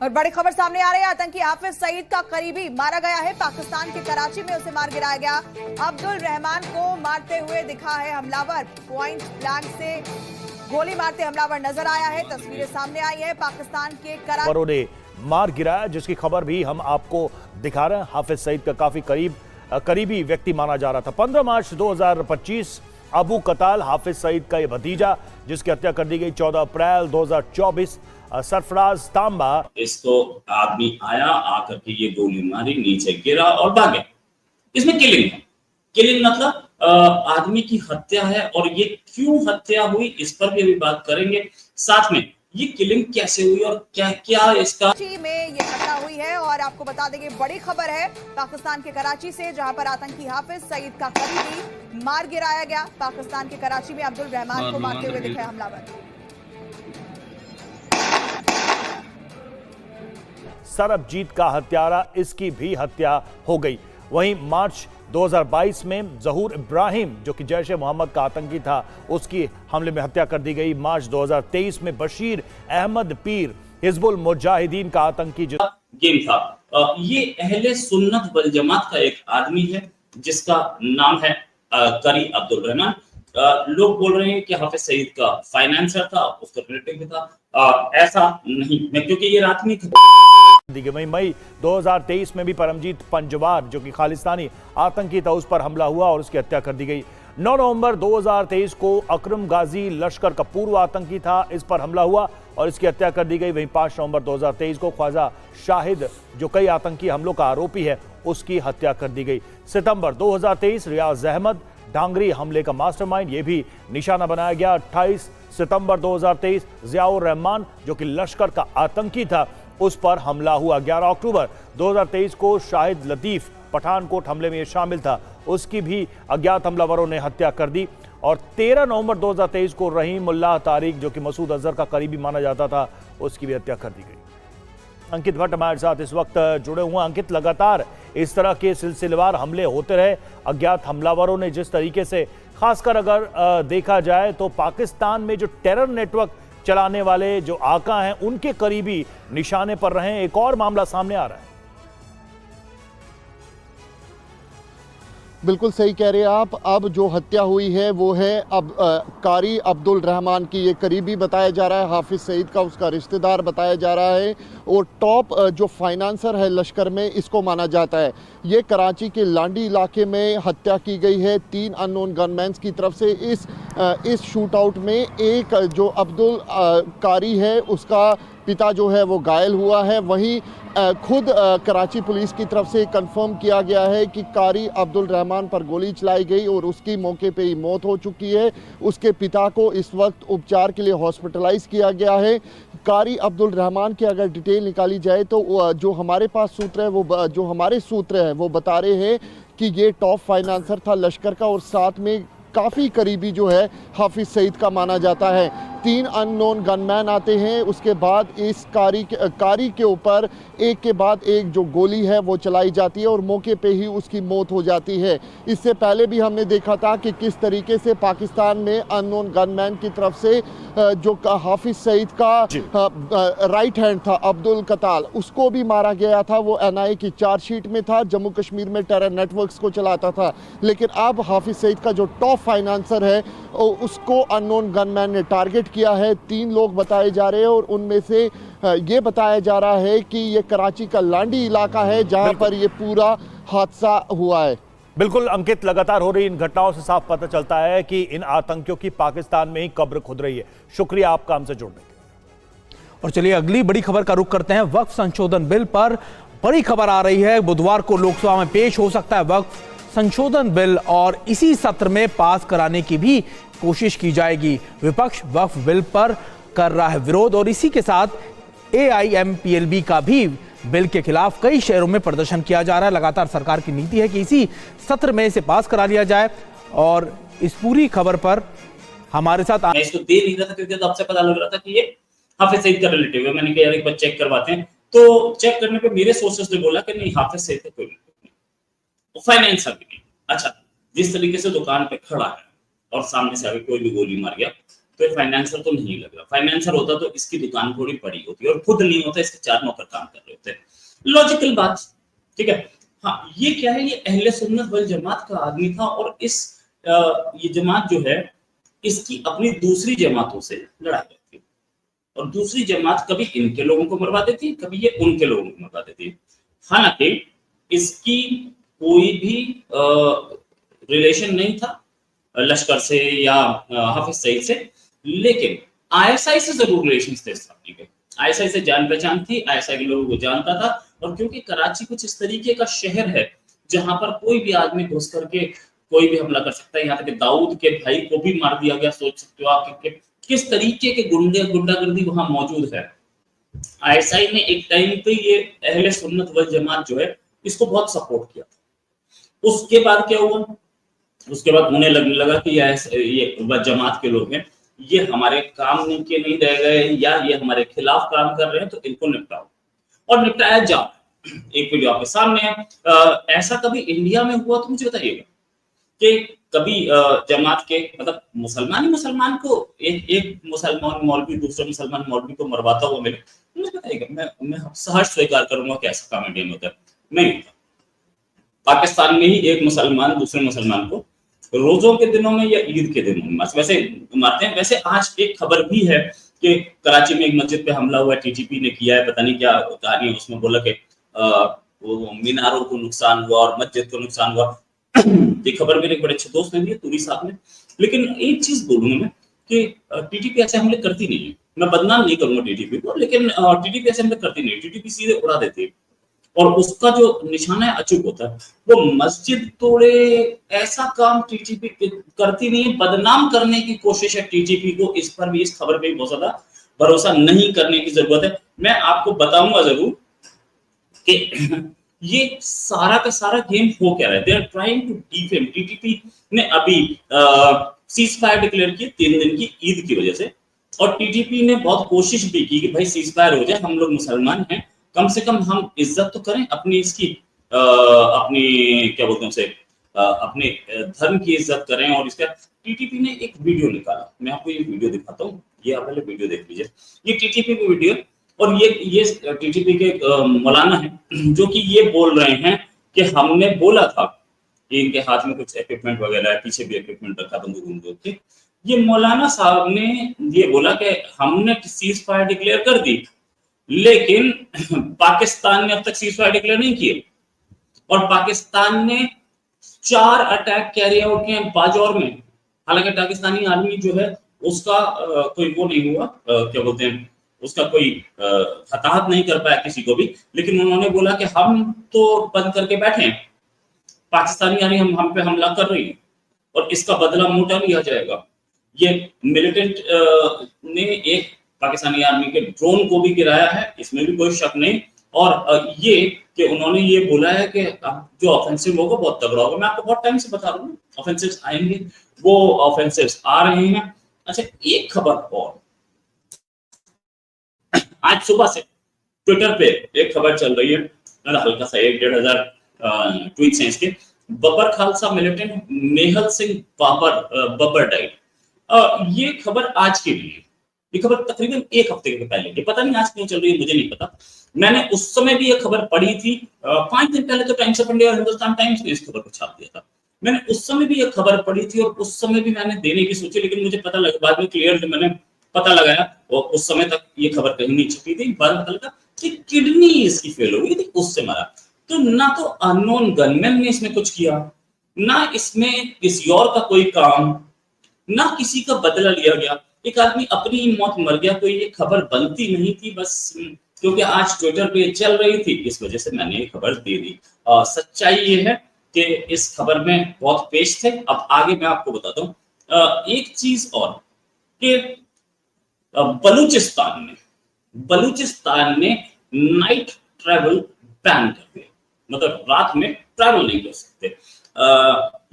और बड़ी खबर सामने आ रही है। आतंकी हाफिज सईद का करीबी मारा गया है। पाकिस्तान के कराची में उसे मार गिराया गया। अब्दुल रहमान को मारते हुए दिखा है हमलावर। पॉइंट ब्लैंक से गोली मारते हमलावर नजर आया है। तस्वीरें सामने आई है। पाकिस्तान के कराची ने मार गिराया, जिसकी खबर भी हम आपको दिखा रहे हैं। हाफिज सईद का काफी करीबी व्यक्ति माना जा रहा था। 15 मार्च 2025 अबू कताल हाफिज सईद का यह भतीजा, जिसकी हत्या कर दी गई 14 अप्रैल 2024। सरफराज तांबा इसको आदमी आया, आकर के ये गोली मारी, नीचे गिरा और भाग गया। इसमें किलिंग है। किलिंग मतलब आदमी की हत्या है। और ये क्यों हत्या हुई, इस पर भी अभी बात करेंगे। साथ में ये किलिंग कैसे हुई और क्या क्या इसका में ये घटना हुई है। और आपको बता देंगे, बड़ी खबर है पाकिस्तान के कराची से, जहां पर आतंकी हाफिज सईद का करीबी मार गिराया गया। पाकिस्तान के कराची में अब्दुल रहमान को मारते हुए दिखे हमलावर। सरबजीत का हत्यारा, इसकी भी हत्या हो गई। वहीं मार्च 2022 में जहूर इब्राहिम, जो कि जैश ए मोहम्मद का आतंकी था, उसकी हमले में हत्या कर दी गई। मार्च 2023 में बशीर अहमद पीर, हिजबुल मुजाहिदीन का आतंकी गेम था। ये अहले सुन्नत वल जमात का एक आदमी है, जिसका नाम है करी अब्दुल रहमान। लोग बोल रहे हैं कि हाफिज सईद का फाइनेंसर था, उसका रिलेटिव भी था। ऐसा नहीं, क्योंकि ये रात में मई 2023 में भी परमजीत पंजवार, जो कि खालिस्तानी आतंकी था, उस पर हमला हुआ और उसकी हत्या कर दी गई। 9 नवंबर 2023 को अकरम गाजी लश्कर का पूर्व आतंकी था, इस पर हमला हुआ और इसकी हत्या कर दी गई। वहीं 5 नवंबर 2023 को ख्वाजा शाहिद, जो कई आतंकी हमलों का आरोपी है, उसकी हत्या कर दी गई। सितंबर 2023 रियाज अहमद, डांगरी हमले का मास्टरमाइंड, ये भी निशाना बनाया गया। 28 सितंबर 2023 जियाउर रहमान, जो कि लश्कर का आतंकी था, उस पर हमला हुआ। 11 अक्टूबर 2023 को शाहिद लतीफ पठानकोट हमले में शामिल था, उसकी भी अज्ञात हमलावरों ने हत्या कर दी। और 13 नवंबर 2023 को रहीम उल्लाह तारिक, जो कि मसूद अजहर का करीबी माना जाता था, उसकी भी हत्या कर दी गई। अंकित भट्ट हमारे साथ इस वक्त जुड़े हुए। अंकित, लगातार इस तरह के सिलसिलेवार हमले होते रहे। अज्ञात हमलावरों ने जिस तरीके से, खासकर अगर देखा जाए तो पाकिस्तान में जो टेरर नेटवर्क चलाने वाले जो आका हैं, उनके करीबी निशाने पर रहे। एक और मामला सामने आ रहा है। बिल्कुल सही कह रहे हैं आप। अब जो हत्या हुई है वो है अब कारी अब्दुल रहमान की। ये करीबी बताया जा रहा है, हाफिज सईद का उसका रिश्तेदार बताया जा रहा है, और टॉप जो फाइनेंसर है लश्कर में, इसको माना जाता है। ये कराची के लांडी इलाके में हत्या की गई है 3 अननोन गनमैन्स की तरफ से। इस शूट आउट में एक जो अब्दुल कारी है, उसका पिता जो है वो घायल हुआ है। वहीं खुद कराची पुलिस की तरफ से कंफर्म किया गया है कि कारी अब्दुल रहमान पर गोली चलाई गई और उसकी मौके पे ही मौत हो चुकी है। उसके पिता को इस वक्त उपचार के लिए हॉस्पिटलाइज किया गया है। कारी अब्दुल रहमान की अगर डिटेल निकाली जाए तो जो हमारे पास सूत्र है, वो जो हमारे सूत्र है वो बता रहे हैं कि ये टॉप फाइनेंसर था लश्कर का, और साथ में काफ़ी करीबी जो है हाफिज सईद का माना जाता है। 3 अननोन गनमैन आते हैं, उसके बाद इस कारी के ऊपर एक के बाद एक जो गोली है वो चलाई जाती है और मौके पे ही उसकी मौत हो जाती है। इससे पहले भी हमने देखा था कि किस तरीके से पाकिस्तान में अननोन गनमैन की तरफ से जो हाफिज सईद का राइट हैंड था अब्दुल कताल, उसको भी मारा गया था। वो NIA की चार्जशीट में था, जम्मू कश्मीर में टेरर नेटवर्क्स को चलाता था। लेकिन अब हाफिज सईद का जो टॉप फाइनेंसर है, उसको अननोन गनमैन ने टारगेट किया है। 3 लोग बताए जा रहे हैं और उनमें से ये बताया जा रहा है कि ये कराची का लांडी इलाका है जहां पर ये पूरा हादसा हुआ है। बिल्कुल अंकित, लगातार हो रही इन घटनाओं से साफ पता चलता है कि इन आतंकियों की पाकिस्तान में ही कब्र खुद रही है। शुक्रिया आपका हमसे जुड़ने के लिए। और चलिए अगली बड़ी खबर का रुख करते हैं। वक्फ संशोधन बिल पर बड़ी खबर आ रही है। बुधवार को लोकसभा में पेश हो सकता है वक्फ संशोधन बिल और इसी सत्र में पास कराने की भी कोशिश की जाएगी। विपक्ष वक्फ बिल पर कर रहा है विरोध और इसी के साथ AIMPLB का भी बिल के खिलाफ कई शहरों में प्रदर्शन किया जा रहा है। लगातार सरकार की नीति है कि इसी सत्र में इसे पास करा लिया जाए। और इस पूरी खबर पर हमारे साथ मैं इसको दे नहीं रहा था क्योंकि तब से पता लग रहा था कि ये हाफिज सईद का रिलेटिव है। मैंने कहा यार एक बार चेक करवाते हैं, तो चेक करने पे मेरे सोर्सेस ने बोला कि नहीं, हाफिज सईद का कोई रिलेटिव नहीं, फाइनेंसर भी नहीं। अच्छा, जिस तरीके से दुकान पे खड़ा है और सामने से आगे कोई भी गोली मार गया तो फाइनेंसर तो नहीं लग रहा। फाइनेंसर होता तो इसकी दुकान थोड़ी बड़ी होती और खुद नहीं होता, इसके 4 नौकर काम कर रहे होते। लॉजिकल बात, ठीक है। हाँ, ये क्या है, ये अहले सुन्नत वल जमात का आदमी था और ये जमात जो है इसकी अपनी दूसरी जमातों से लड़ाई रहती है और दूसरी जमात कभी इनके लोगों को मरवा देती है, कभी ये उनके लोगों को मरवा देती है। हालांकि इसकी कोई भी रिलेशन नहीं था लश्कर से या हाफिज सईद से, लेकिन आईएसआई से जरूर रिलेशन थे स्थापित के। आईएसआई से जान पहचान थी, आईएसआई के लोगों को जानता था। और क्योंकि कराची कुछ इस तरीके का शहर है जहां पर कोई भी आदमी घुस करके कोई भी हमला कर सकता है, यहाँ तक कि दाऊद के भाई को भी मार दिया गया। सोच सकते हो आप कि किस तरीके के गुंडागर्दी वहां मौजूद है। आईएसआई ने एक टाइम पे ये अहले सुन्नत वल जमात जो है इसको बहुत सपोर्ट किया था। उसके बाद क्या हुआ, उसके बाद उन्हें लगने लगा कि ये जमात के लोग हैं, ये हमारे काम के नहीं रह गए या ये हमारे खिलाफ काम कर रहे हैं, तो इनको निपटाओ। और निपटाया जा। एक वीडियो आपके सामने है। ऐसा कभी इंडिया में हुआ तो मुझे बताइएगा कि कभी जमात के मतलब मुसलमान को एक मुसलमान मौलवी दूसरे मुसलमान मौलवी को मरवाता हुआ मिले, मुझे बताइएगा, मैं सहर्ष स्वीकार करूंगा कि ऐसा काम इंडिया में होता है? नहीं होता। पाकिस्तान में ही एक मुसलमान दूसरे मुसलमान को रोजों के दिनों में या ईद के दिनों में वैसे मारते हैं। वैसे आज एक खबर भी है कि कराची में एक मस्जिद पे हमला हुआ है, टीटीपी ने किया है, पता नहीं क्या कहानी है उसमें। बोला कि वो मीनारों को नुकसान हुआ और मस्जिद को नुकसान हुआ। ये खबर मेरे एक बड़े अच्छे दोस्त ने दी है, तूरी साहब ने। लेकिन एक चीज बोलूंगा मैं कि टीटीपी ऐसे हमले करती नहीं है। मैं बदनाम नहीं करूंगा टीटीपी को, लेकिन टीटीपी ऐसे हमले करती नहीं है। टीटीपी सीधे उड़ा देती है और उसका जो निशाना है अचूक होता है। वो मस्जिद तोड़े ऐसा काम टीटीपी करती नहीं है। बदनाम करने की कोशिश है टीटीपी को। इस पर भी, इस खबर पे भी बहुत ज्यादा भरोसा नहीं करने की जरूरत है। मैं आपको बताऊंगा जरूर कि ये सारा का सारा गेम हो क्या रहा है। They are trying to defame. TTP ने अभी सीज फायर डिक्लेयर की 3 दिन की ईद की वजह से, और टीटीपी ने बहुत कोशिश भी की कि भाई सीज फायर हो जाए, हम लोग मुसलमान हैं, कम से कम हम इज्जत तो करें अपनी, इसकी अपनी क्या बोलते हैं उसे, अपने धर्म की इज्जत करें। और इसका टीटीपी ने एक वीडियो निकाला, मैं आपको ये वीडियो दिखाता हूँ। ये आप पहले वीडियो देख लीजिए। ये टीटीपी की वीडियो, और ये टीटीपी के मौलाना है जो कि ये बोल रहे हैं कि हमने बोला था, इनके हाथ में कुछ इक्विपमेंट वगैरह है, पीछे भी इक्विपमेंट रखा, बंदूक के। ये मौलाना साहब ने ये बोला कि हमने सीज फायर डिक्लेयर कर दी, लेकिन पाकिस्तान ने अब तक सीज फायर डिक्लेयर नहीं किए। और पाकिस्तान ने 4 अटैक कैरी आउट किए बाजौर में। हालांकि पाकिस्तानी आर्मी जो है उसका कोई वो नहीं हुआ, क्या बोलते हैं, उसका कोई हताहत नहीं कर पाया किसी को भी। लेकिन उन्होंने बोला कि हम तो बंद करके बैठे हैं, पाकिस्तानी आर्मी हम पे हमला कर रही है और इसका बदला मोटा लिया जाएगा। ये मिलिटेंट ने एक पाकिस्तानी आर्मी के ड्रोन को भी गिराया है, इसमें भी कोई शक नहीं। और ये कि उन्होंने ये बोला है कि जो ऑफेंसिव होगा बहुत तगड़ा होगा। मैं आपको बहुत टाइम से बता रहा हूँ ऑफेंसिव्स आएंगे, वो ऑफेंसिव्स आ रहे हैं। अच्छा, एक खबर और, आज सुबह से ट्विटर पे एक खबर चल रही है, हल्का सा 1-1.5 ट्वीट्स हैं इसके। बब्बर खालसा मिलिटेंट मेहल सिंह बब्बर डाइड। ये खबर आज की नहीं है, ये खबर तकरीबन 1 हफ्ते के पहले की। पता नहीं आज क्यों चल रही है, मुझे नहीं पता। मैंने उस समय भी ये खबर पढ़ी थी। 5 दिन पहले तो टाइम्स ऑफ इंडिया और हिंदुस्तान टाइम्स ने इस खबर को छाप दिया था। मैंने उस समय भी ये खबर पढ़ी थी और उस समय भी मैंने देने की सोची, लेकिन मुझे पता लगा, बाद में क्लियर मैंने पता लगाया, और उस समय तक ये खबर कहीं नहीं छपी थी। बाद में पता लगा कि किडनी इसकी फेल हो गई थी, उससे मरा। तो ना तो अननोन गनमैन ने इसमें कुछ किया, ना इसमें किसी और का कोई काम, ना किसी का बदला लिया गया। एक आदमी अपनी ही मौत मर गया, तो ये खबर बनती नहीं थी। बस क्योंकि आज ट्विटर पे चल रही थी, इस वजह से मैंने ये खबर दे दी। सच्चाई ये है कि इस खबर में बहुत पेश थे। अब आगे मैं आपको बताता हूँ एक चीज और, कि बलूचिस्तान ने नाइट ट्रैवल बैन कर दिया, मतलब रात में ट्रैवल नहीं कर सकते।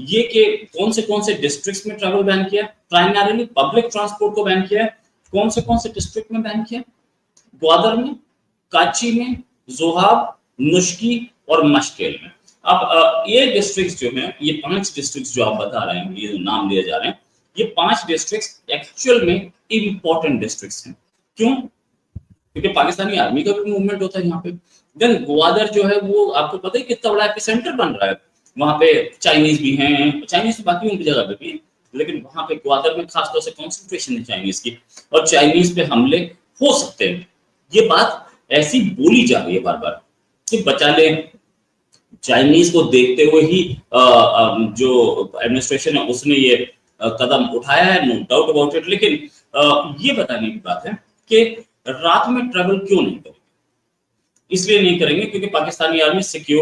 ये कि कौन से डिस्ट्रिक्ट्स में ट्रैवल बैन किया, प्राइमरीली पब्लिक ट्रांसपोर्ट को बैन किया है। कौन से डिस्ट्रिक्ट में बैन किया? ग्वादर में, काची में, जोहाब, नुश्की और मशकेल में। अब ये डिस्ट्रिक्ट्स जो हैं, ये 5 डिस्ट्रिक्ट्स जो आप बता रहे हैं, ये नाम लिए जा रहे हैं, ये 5 डिस्ट्रिक्ट्स एक्चुअल में इंपॉर्टेंट डिस्ट्रिक्ट्स हैं। क्यों? क्योंकि पाकिस्तानी आर्मी का भी मूवमेंट होता है यहाँ पे। देन ग्वादर जो है वो आपको पता है कितना बड़ा एपिसेंटर बन रहा है, वहां पे चाइनीज भी हैं, चाइनीज बाकी उनकी जगह पे भी है, लेकिन वहां पे ग्वादर में खासतौर से कॉन्सेंट्रेशन है चाइनीज की, और चाइनीज पे हमले हो सकते हैं। ये बात ऐसी बोली जा रही है बार बार कि बचा ले, चाइनीज को देखते हुए ही जो एडमिनिस्ट्रेशन है उसने ये कदम उठाया है, नो डाउट अबाउट इट। लेकिन ये बताने की बात है कि रात में ट्रैवल क्यों नहीं करेंगे? इसलिए नहीं करेंगे क्योंकि पाकिस्तानी आर्मी सिक्योर